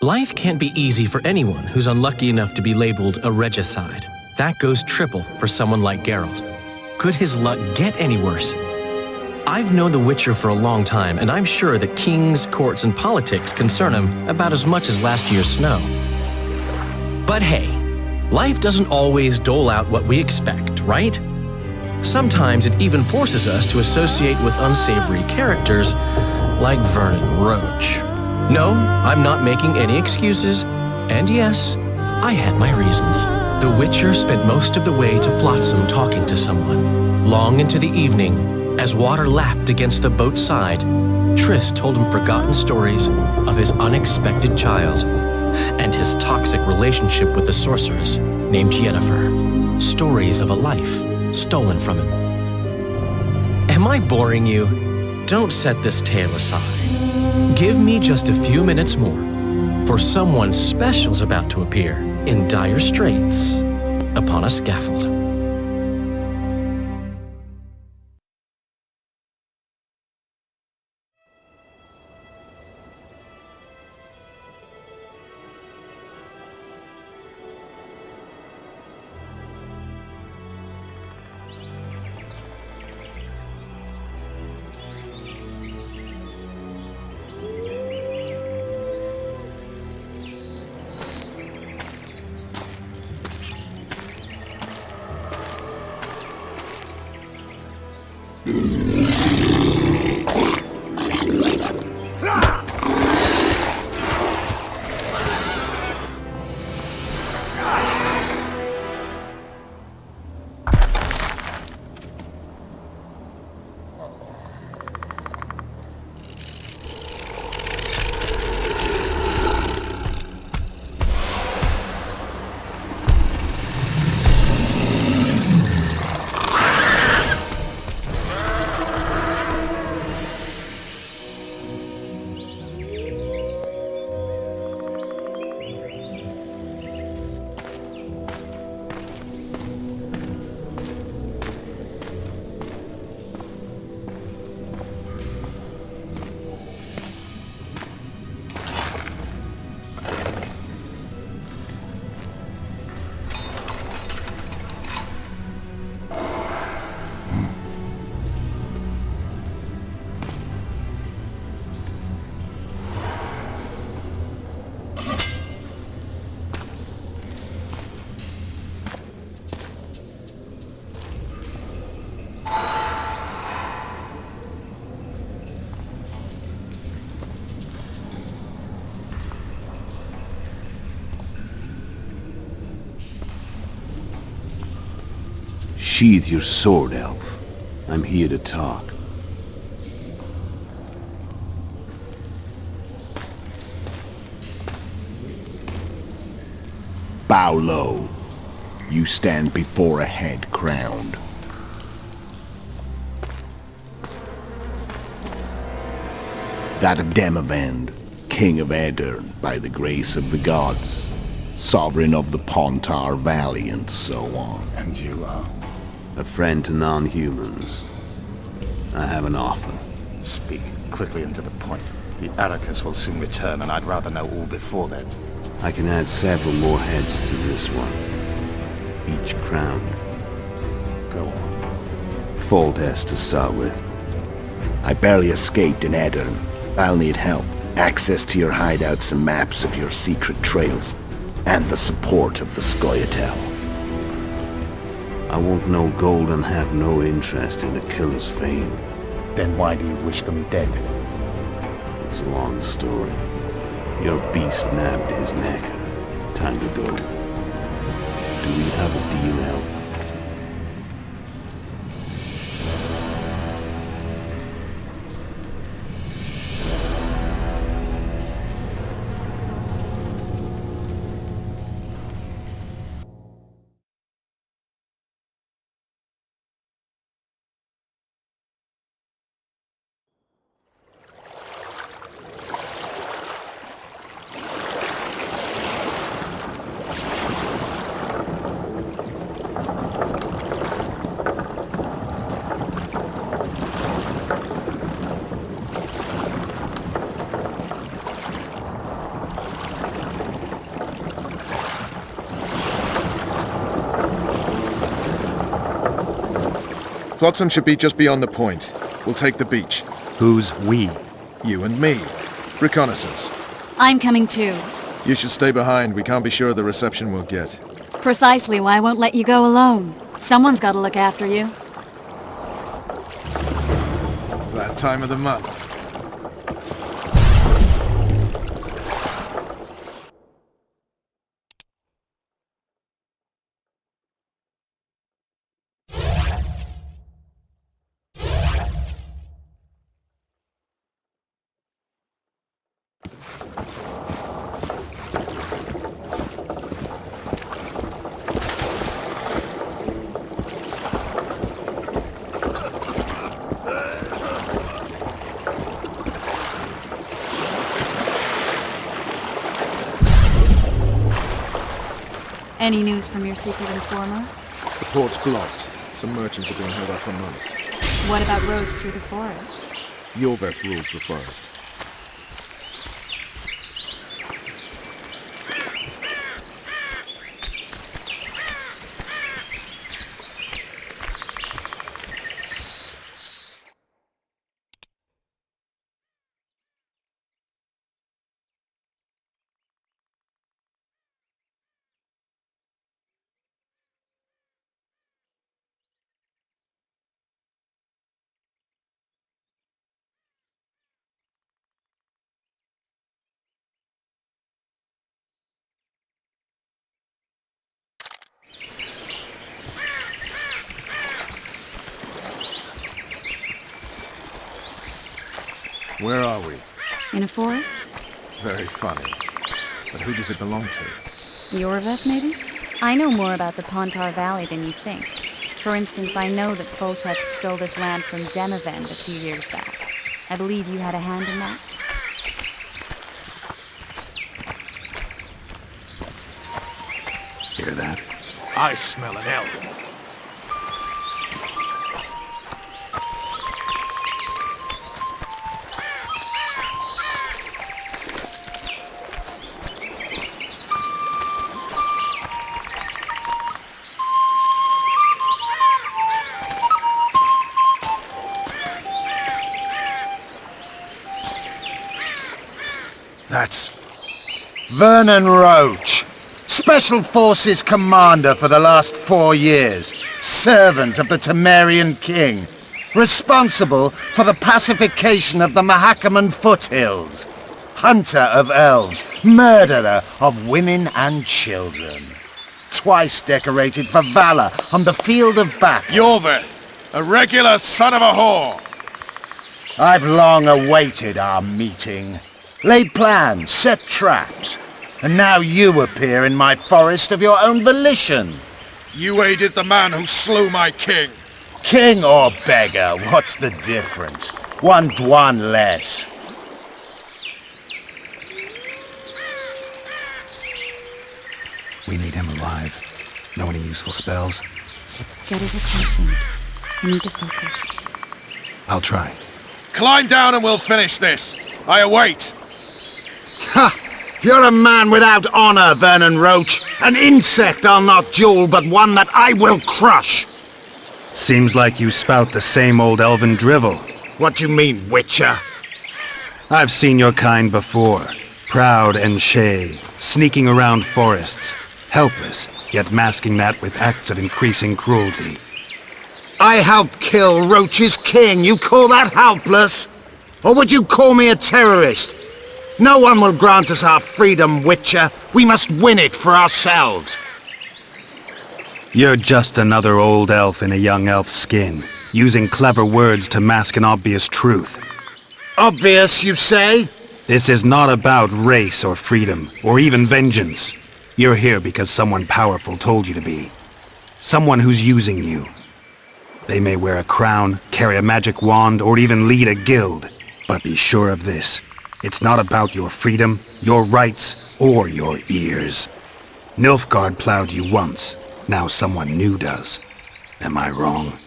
Life can't be easy for anyone who's unlucky enough to be labeled a regicide. That goes triple for someone like Geralt. Could his luck get any worse? I've known the Witcher for a long time, and I'm sure that kings, courts, and politics concern him about as much as last year's snow. But hey, life doesn't always dole out what we expect, right? Sometimes it even forces us to associate with unsavory characters like Vernon Roach. No, I'm not making any excuses, and yes, I had my reasons. The Witcher spent most of the way to Flotsam talking to someone. Long into the evening, as water lapped against the boat's side, Triss told him forgotten stories of his unexpected child and his toxic relationship with a sorceress named Yennefer. Stories of a life stolen from him. Am I boring you? Don't set this tale aside. Give me just a few minutes more, for someone special's about to appear in dire straits upon a scaffold. Sheathe your sword, elf. I'm here to talk. Bow low. You stand before a head crowned. That of Demavend, King of Aedirn, by the grace of the gods, sovereign of the Pontar Valley, and so on. And you are? A friend to non-humans. I have an offer. Speak quickly and to the point. The Arrakis will soon return, and I'd rather know all before then. I can add several more heads to this one. Each crowned. Go on. Foltest to start with. I barely escaped in Aedirn. I'll need help. Access to your hideouts and maps of your secret trails. And the support of the Scoia'tael. I want no gold and have no interest in the killer's fame. Then why do you wish them dead? It's a long story. Your beast nabbed his neck. Time to go. Do we have a deal, elf? Flotsam should be just beyond the point. We'll take the beach. Who's we? You and me. Reconnaissance. I'm coming too. You should stay behind. We can't be sure of the reception we'll get. Precisely why I won't let you go alone. Someone's got to look after you. That time of the month. Any news from your secret informer? The port's blocked. Some merchants have been held up for months. What about roads through the forest? Yorveth rules the forest. Where are we? In a forest? Very funny. But who does it belong to? Yorveth, maybe? I know more about the Pontar Valley than you think. For instance, I know that Foltest stole this land from Demavend a few years back. I believe you had a hand in that. Hear that? I smell an elf. That's Vernon Roach, Special Forces Commander for the last 4 years, servant of the Temerian King, responsible for the pacification of the Mahakaman foothills, hunter of elves, murderer of women and children, twice decorated for valor on the field of battle. Yorveth, a regular son of a whore. I've long awaited our meeting. Laid plans, set traps, and now you appear in my forest of your own volition. You aided the man who slew my king. King or beggar, what's the difference? One dwan less. We need him alive. Know any useful spells? Get his attention. I need to focus. I'll try. Climb down and we'll finish this. I await. Ha! You're a man without honor, Vernon Roach. An insect I'll not duel, but one that I will crush. Seems like you spout the same old elven drivel. What you mean, Witcher? I've seen your kind before. Proud and shay, sneaking around forests. Helpless, yet masking that with acts of increasing cruelty. I helped kill Roach's king. You call that helpless? Or would you call me a terrorist? No one will grant us our freedom, Witcher. We must win it for ourselves. You're just another old elf in a young elf's skin, using clever words to mask an obvious truth. Obvious, you say? This is not about race or freedom, or even vengeance. You're here because someone powerful told you to be. Someone who's using you. They may wear a crown, carry a magic wand, or even lead a guild. But be sure of this. It's not about your freedom, your rights, or your ears. Nilfgaard plowed you once. Now someone new does. Am I wrong?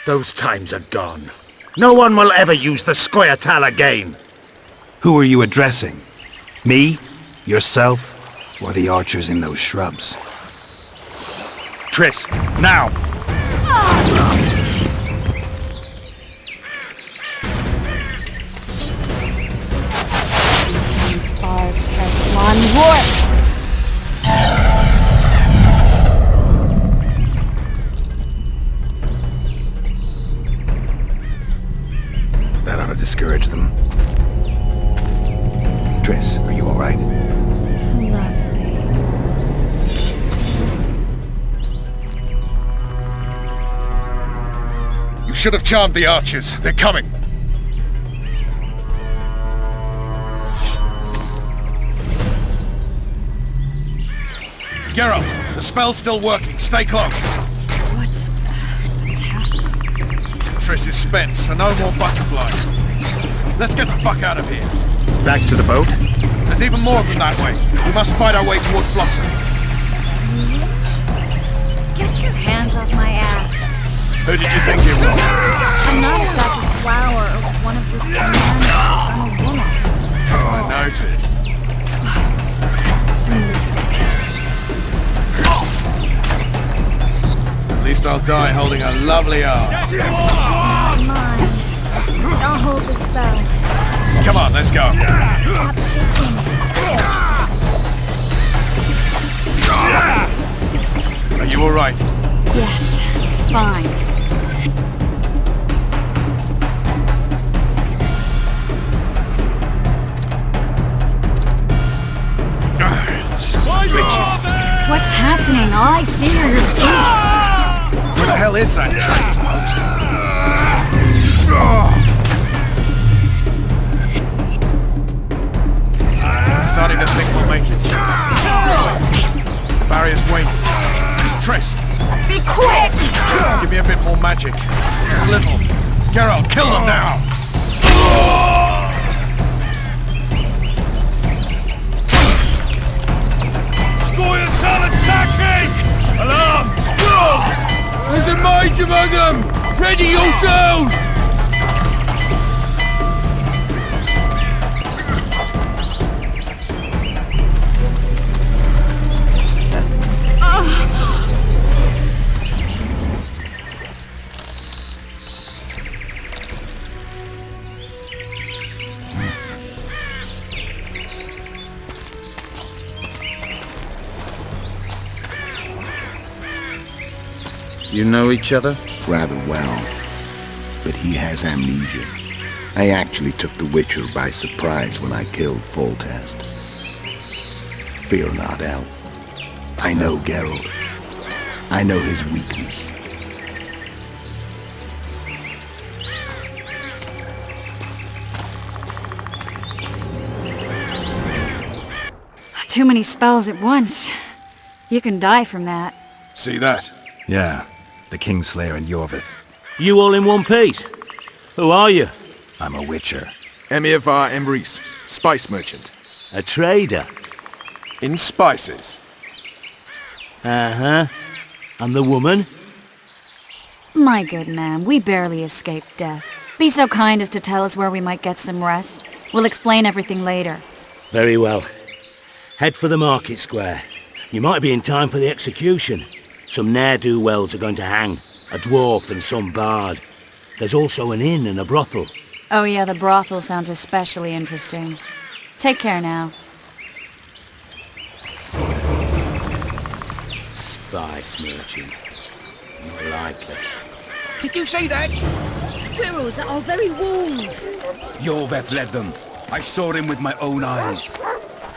Those times are gone. No one will ever use the Scoia'tael again. Who are you addressing? Me? Yourself? Or the archers in those shrubs? Triss, now! Triss, are you alright? Lovely. You should have charmed the archers. They're coming. Geralt, the spell's still working. Stay close. What's happening? Triss is spent, so no more butterflies. Let's get the fuck out of here. Back to the boat? There's even more of them that way. We must fight our way toward Flotsam. Get your hands off my ass. Who did you think you were? I'm not a sack of flour or one of your commanders. I'm a woman. I noticed. At least I'll die holding a lovely ass. Mine. I'll hold the spell. Come on, let's go. Stop shaking. Are you alright? Yes, fine. Bitches. What's happening? All I see are your boots. Where the hell is that trading post? I'm starting to think we'll make it. The barrier's waning. Triss, Be quick! give me a bit more magic. Just a little. Geralt, kill them now! Scoia'tael attacking! Alarm! Skulls! There's a mage among them! Ready yourselves! You know each other? Rather well, but he has amnesia. I actually took the Witcher by surprise when I killed Foltest. Fear not, elf. I know Geralt. I know his weakness. Too many spells at once. You can die from that. See that? Yeah, the Kingslayer and Yorvith. You all in one piece? Who are you? I'm a Witcher. Emir var Emrys, spice merchant. A trader? In spices. Uh-huh. And the woman? My good man, we barely escaped death. Be so kind as to tell us where we might get some rest. We'll explain everything later. Very well. Head for the market square. You might be in time for the execution. Some ne'er-do-wells are going to hang. A dwarf and some bard. There's also an inn and a brothel. Oh yeah, the brothel sounds especially interesting. Take care now. Spice merchant. Not likely. Did you say that? Squirrels at our very walls. Yorveth led them. I saw him with my own eyes.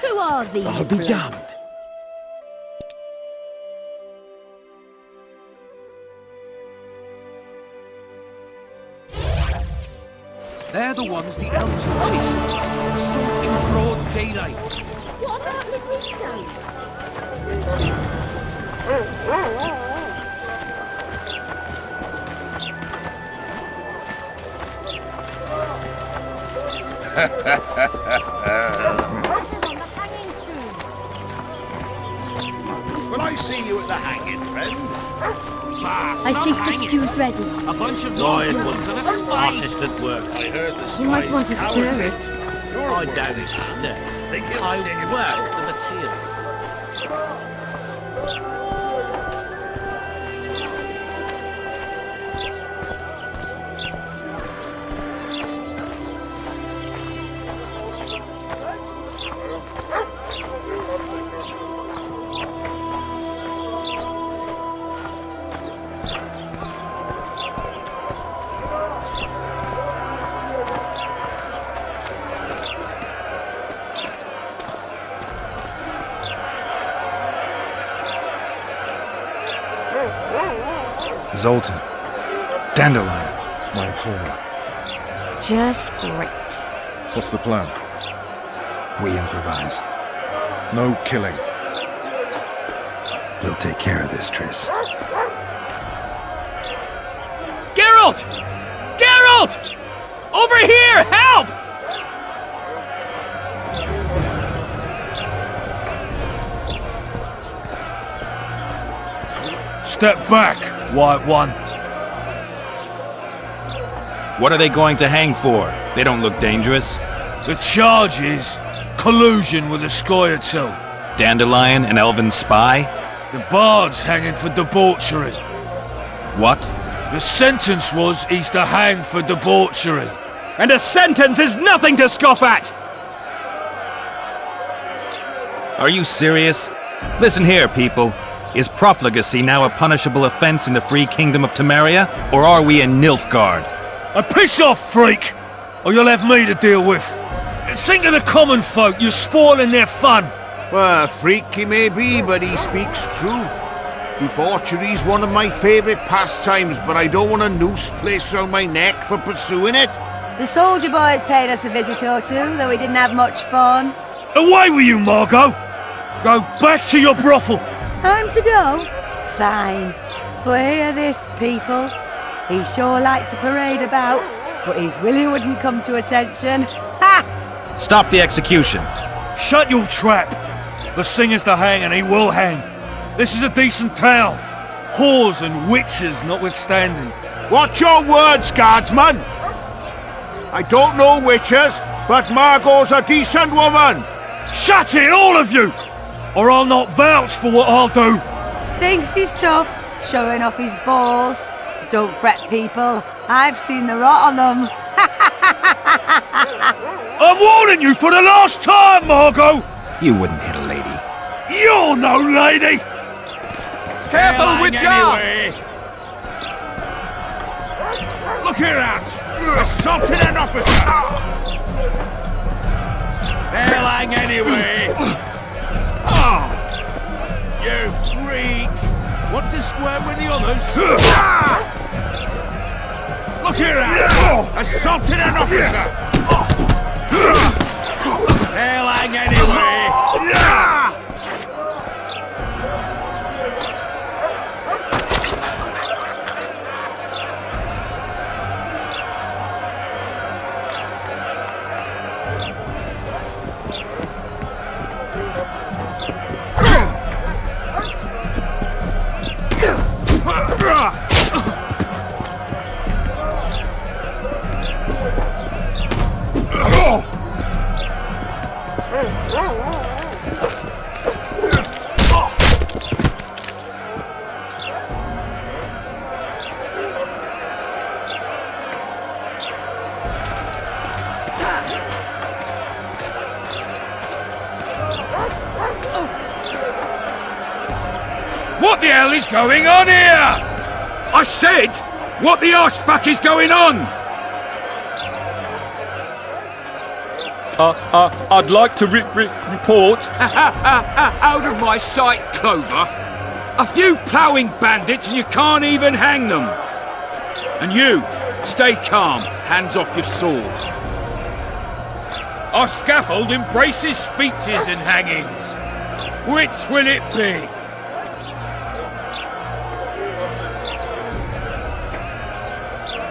Who are these? I'll be bloods? damned. They're the ones the elves will chase. Assault in broad daylight. What about the Will I see you at the hanging, friend? I think the stew's ready. A bunch of loyal ones and a artist at work. I heard the You might want to stir it. I don't stir. I work the material. Zoltan. Dandelion, my informer. Just great. What's the plan? We improvise. No killing. We'll take care of this, Triss. Geralt! Geralt! Over here! Help! Step back, White One. What are they going to hang for? They don't look dangerous. The charge is collusion with the Scoia'tael. Dandelion, an elven spy? The bard's hanging for debauchery. What? The sentence was he's to hang for debauchery. And a sentence is nothing to scoff at! Are you serious? Listen here, people. Is profligacy now a punishable offense in the free kingdom of Temeria? Or are we in Nilfgaard? Piss off, freak! Or you'll have me to deal with. Think of the common folk, you're spoiling their fun. Well, a freak he may be, but he speaks true. Debauchery's one of my favourite pastimes, but I don't want a noose placed around my neck for pursuing it. The soldier boys paid us a visit or two, though we didn't have much fun. Away with you, Margot! Go back to your brothel! Time to go? Fine. But hear this, people. He sure liked to parade about, but his Willie wouldn't come to attention. Ha! Stop the execution. Shut your trap! The singer's to hang and he will hang. This is a decent town. Whores and witches notwithstanding. Watch your words, guardsman! I don't know witches, but Margot's a decent woman! Shut it, all of you! Or I'll not vouch for what I'll do! Thinks he's tough, showing off his balls. Don't fret, people. I've seen the rot on them. I'm warning you for the last time, Margot! You wouldn't hit a lady. You're no lady! Careful, Witcher! Anyway. Look here out! Assaulted an officer! They'll hang anyway! Oh, you freak! Want to square with the others? Look here out! Assaulted an officer! They'll hang anyway! What the hell is going on here? I said, what the arse fuck is going on? I'd like to report. Out of my sight, Clover. A few ploughing bandits and you can't even hang them. And you, stay calm, hands off your sword. Our scaffold embraces speeches and hangings. Which will it be?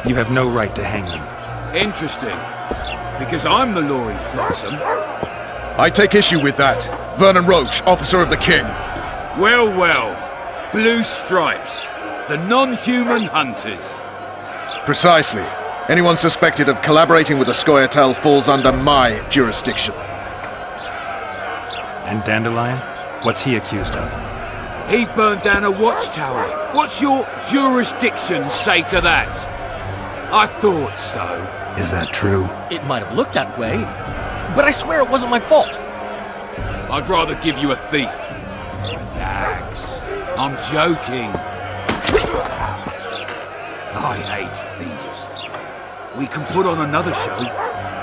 You have no right to hang them. Interesting. Because I'm the law in Flotsam. I take issue with that. Vernon Roche, officer of the king. Well, well. Blue stripes. The non-human hunters. Precisely. Anyone suspected of collaborating with the Scoia'tael falls under my jurisdiction. And Dandelion? What's he accused of? He burned down a watchtower. What's your jurisdiction say to that? I thought so. Is that true? It might have looked that way, but I swear it wasn't my fault. I'd rather give you a thief. Relax. I'm joking. I hate thieves. We can put on another show.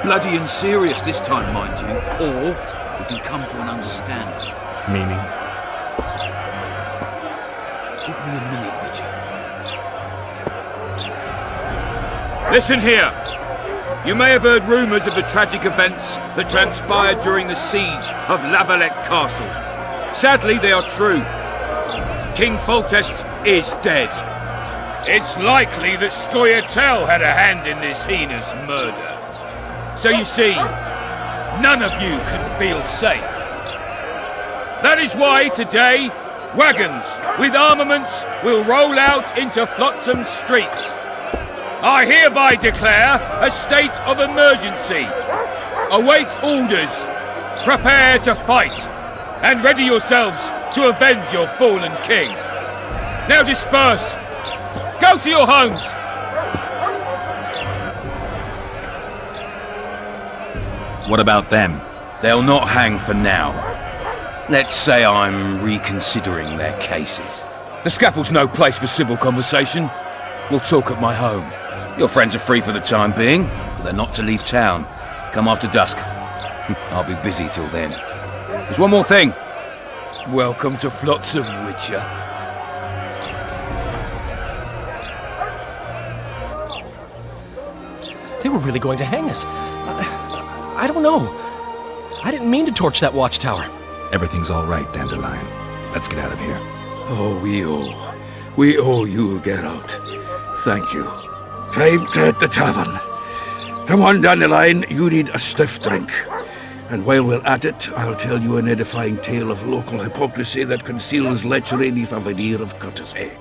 Bloody and serious this time, mind you. Or we can come to an understanding. Meaning? Give me a minute, Richard. Listen here. You may have heard rumours of the tragic events that transpired during the siege of Lavalette Castle. Sadly, they are true. King Foltest is dead. It's likely that Scoia'tael had a hand in this heinous murder. So you see, none of you can feel safe. That is why today, wagons with armaments will roll out into Flotsam streets. I hereby declare a state of emergency. Await orders. Prepare to fight. And ready yourselves to avenge your fallen king. Now disperse. Go to your homes. What about them? They'll not hang for now. Let's say I'm reconsidering their cases. The scaffold's no place for civil conversation. We'll talk at my home. Your friends are free for the time being, but they're not to leave town. Come after dusk. I'll be busy till then. There's one more thing. Welcome to Flotsam, Witcher. They were really going to hang us. I don't know. I didn't mean to torch that watchtower. Everything's all right, Dandelion. Let's get out of here. Oh, we owe you, Geralt. Thank you. Time to hit the tavern. Come on, Dandelion, you need a stiff drink. And while we're at it, I'll tell you an edifying tale of local hypocrisy that conceals lechery neath a veneer of courtesy.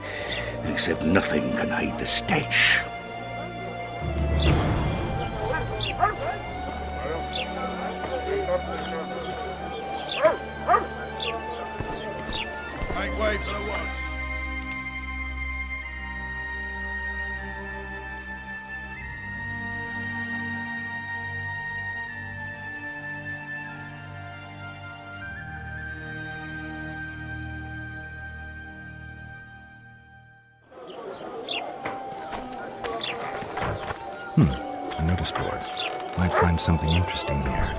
Except nothing can hide the stench. Make way for the watch. A notice board. Might find something interesting here.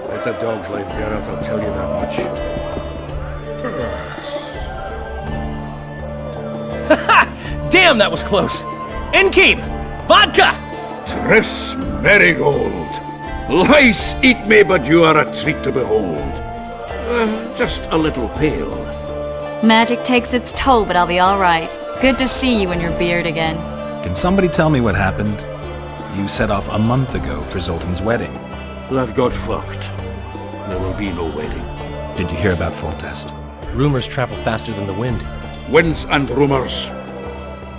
It's a dog's life, Geralt, I'll tell you that much. Damn, that was close! Innkeep! Vodka! Triss Marigold! Lice eat me, but you are a treat to behold. Just a little pale. Magic takes its toll, but I'll be all right. Good to see you and your beard again. Can somebody tell me what happened? You set off a month ago for Zoltan's wedding. That got fucked. There will be no wedding. Did you hear about Foltest? Rumors travel faster than the wind. Winds and rumors.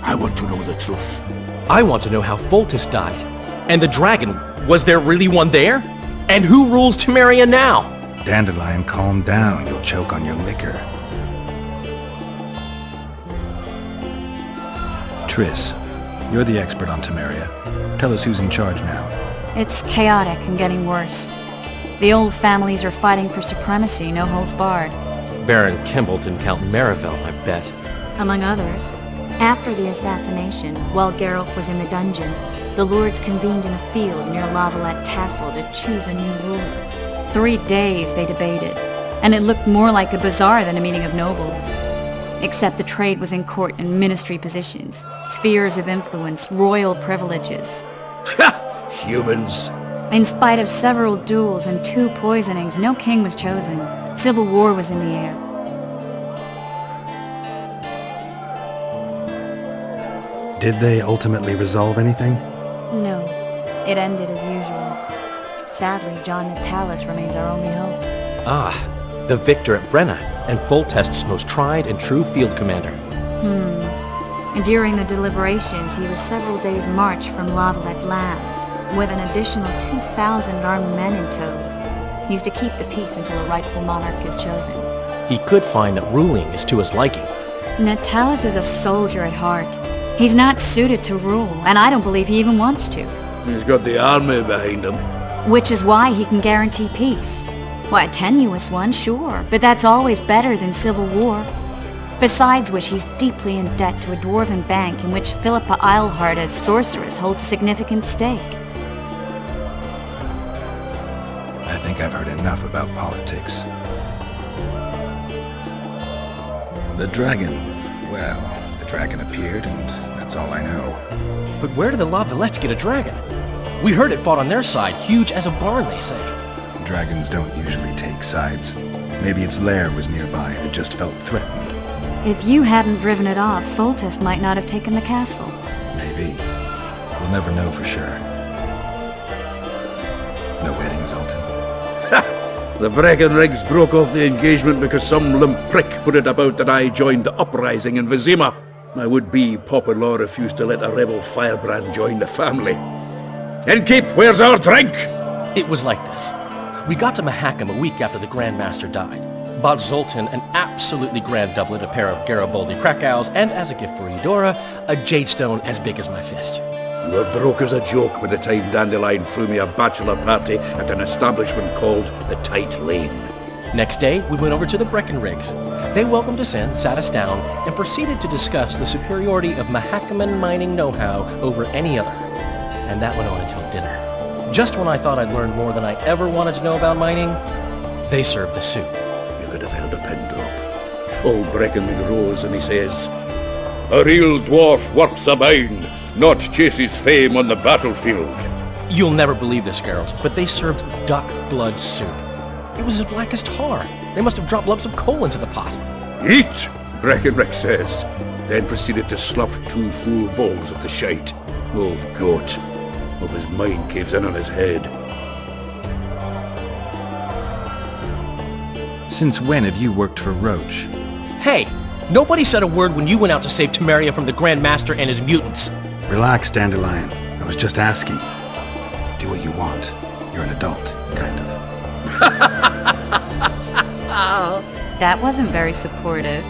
I want to know the truth. I want to know how Foltest died. And the dragon, was there really one there? And who rules Temeria now? Dandelion, calm down. You'll choke on your liquor. Triss, you're the expert on Temeria. Tell us who's in charge now. It's chaotic and getting worse. The old families are fighting for supremacy, no holds barred. Baron Kimbalt and Count Marivelle, I bet. Among others. After the assassination, while Geralt was in the dungeon, the lords convened in a field near Lavalette Castle to choose a new ruler. 3 days they debated, and it looked more like a bazaar than a meeting of nobles. Except the trade was in court and ministry positions, spheres of influence, royal privileges. Humans. In spite of several duels and 2 poisonings, no king was chosen. Civil war was in the air. Did they ultimately resolve anything? No, it ended as usual. Sadly, John Natalis remains our only hope. Ah, the victor at Brenna, and Foltest's most tried and true field commander. During the deliberations, he was several days' march from Lavalette lands, with an additional 2,000 armed men in tow. He's to keep the peace until a rightful monarch is chosen. He could find that ruling is to his liking. Natalis is a soldier at heart. He's not suited to rule, and I don't believe he even wants to. He's got the army behind him. Which is why he can guarantee peace. Why, a tenuous one, sure, but that's always better than civil war. Besides which, he's deeply in debt to a dwarven bank in which Philippa Eilhart as sorceress holds a significant stake. I think I've heard enough about politics. The dragon. Well, the dragon appeared, and that's all I know. But where did the Lavalettes get a dragon? We heard it fought on their side, huge as a barn, they say. Dragons don't usually take sides. Maybe its lair was nearby and it just felt threatened. If you hadn't driven it off, Foltest might not have taken the castle. Maybe. We'll never know for sure. No wedding, Zoltan. The Breckenrigs broke off the engagement because some limp prick put it about that I joined the uprising in Vizima. My would-be Popper-in-law refused to let a rebel firebrand join the family. Innkeep, where's our drink? It was like this. We got to Mahakam a week after the Grand Master died. Bought Zoltan an absolutely grand doublet, a pair of Garibaldi Krakows, and as a gift for Eudora, a jadestone as big as my fist. You were broke as a joke by the time Dandelion threw me a bachelor party at an establishment called the Tight Lane. Next day, we went over to the Breckenrigs. They welcomed us in, sat us down, and proceeded to discuss the superiority of Mahakaman mining know-how over any other. And that went on until dinner. Just when I thought I'd learned more than I ever wanted to know about mining, they served the soup. You could have held a pin drop. Old Breckenridge rose and he says, "A real dwarf works a mine, not chases fame on the battlefield." You'll never believe this, Geralt, but they served duck blood soup. It was as black as tar. They must have dropped lumps of coal into the pot. "Eat," Breckenridge says, then proceeded to slop 2 full bowls of the shite. Old goat. Hope his mind caves in on his head. Since when have you worked for Roach? Hey, nobody said a word when you went out to save Temeria from the Grand Master and his mutants. Relax, Dandelion. I was just asking. Do what you want. You're an adult, kind of. That wasn't very supportive.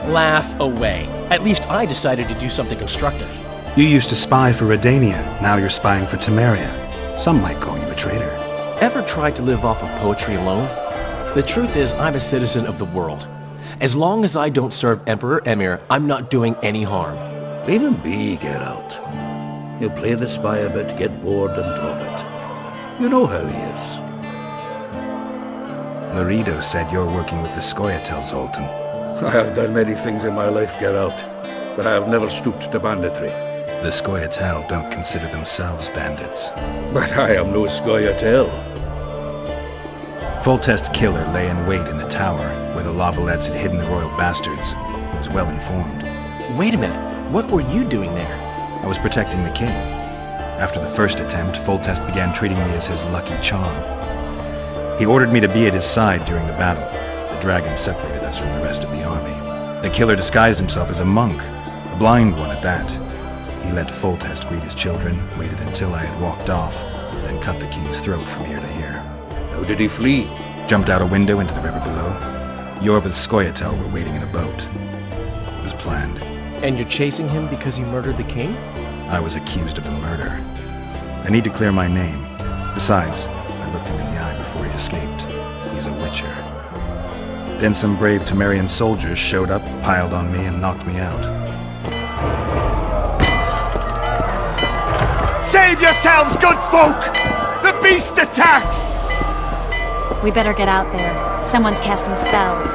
Laugh away. At least I decided to do something constructive. You used to spy for Redania. Now you're spying for Temeria. Some might call you a traitor. Ever tried to live off of poetry alone? The truth is, I'm a citizen of the world. As long as I don't serve Emperor Emir, I'm not doing any harm. Leave him be, Geralt. He'll play the spy a bit, get bored and drop it. You know how he is. Laredo said you're working with the Scoia'tael, Zoltan. I have done many things in my life, Geralt, but I have never stooped to banditry. The Scoia'tael don't consider themselves bandits. But I am no Scoia'tael. Foltest's killer lay in wait in the tower, where the Lavalettes had hidden the royal bastards. He was well informed. Wait a minute. What were you doing there? I was protecting the king. After the first attempt, Foltest began treating me as his lucky charm. He ordered me to be at his side during the battle. The dragon separated us from the rest of the army. The killer disguised himself as a monk, a blind one at that. He let Foltest greet his children, waited until I had walked off, then cut the king's throat from ear to ear. How did he flee? Jumped out a window into the river below. Yorv and Scoia'tael were waiting in a boat. It was planned. And you're chasing him because he murdered the king? I was accused of the murder. I need to clear my name. Besides, I looked him in the eye before he escaped. He's a witcher. Then some brave Temerian soldiers showed up, piled on me, and knocked me out. Save yourselves, good folk! The beast attacks! We better get out there. Someone's casting spells.